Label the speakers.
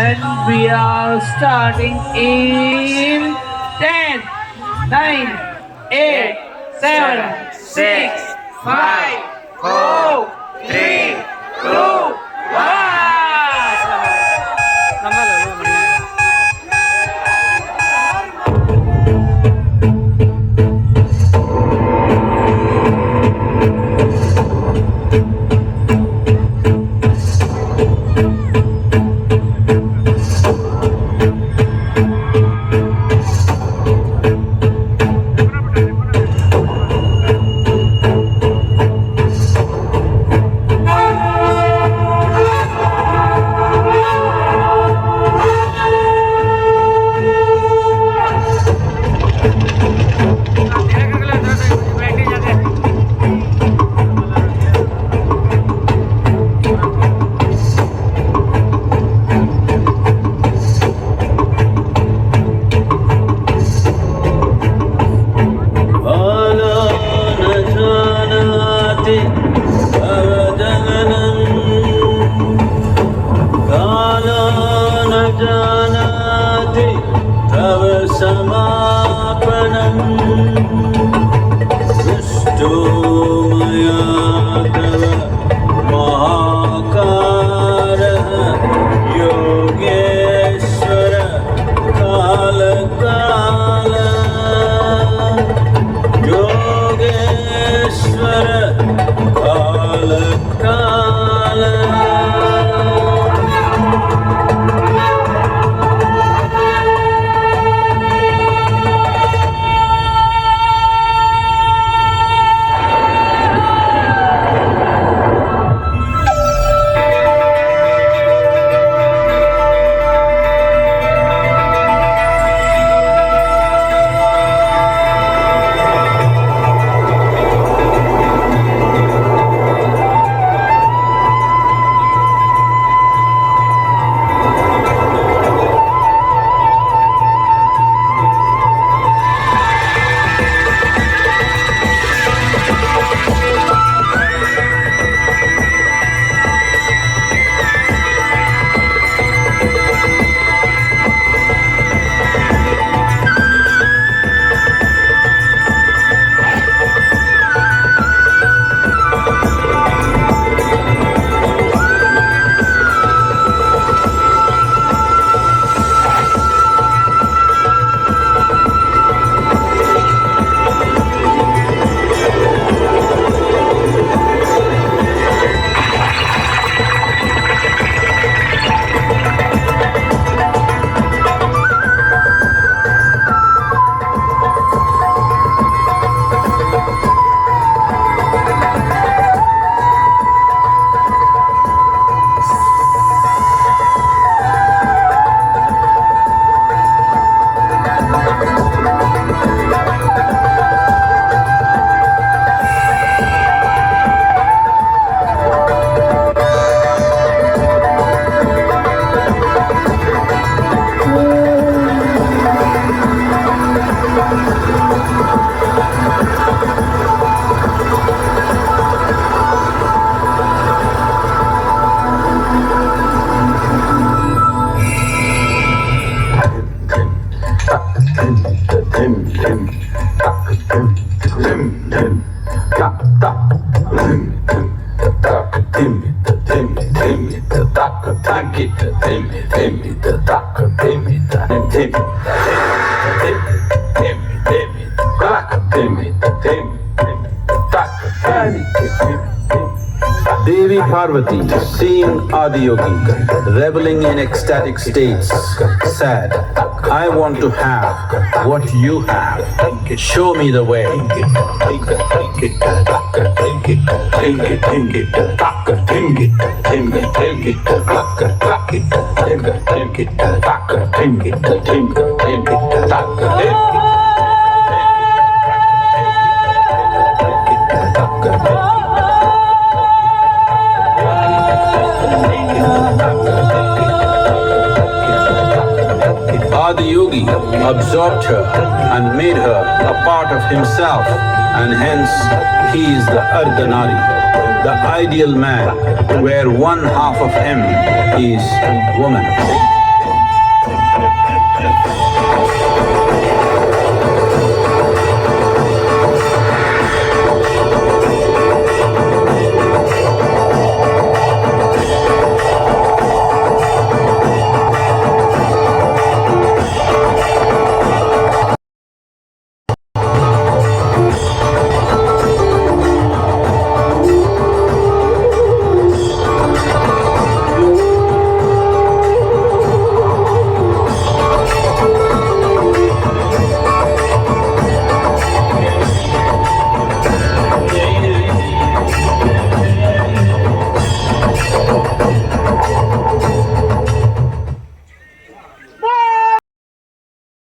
Speaker 1: And we are starting in 10, 9, 8, 7, 6, 5, 4, 3, 2, 1.
Speaker 2: Devi Parvati, seeing Adiyogi, reveling in ecstatic states, said, I want to have what you have. Show me the way. Adiyogi absorbed her and made her a part of himself, and hence he is the Ardhanari, the ideal man, where one half of him is woman.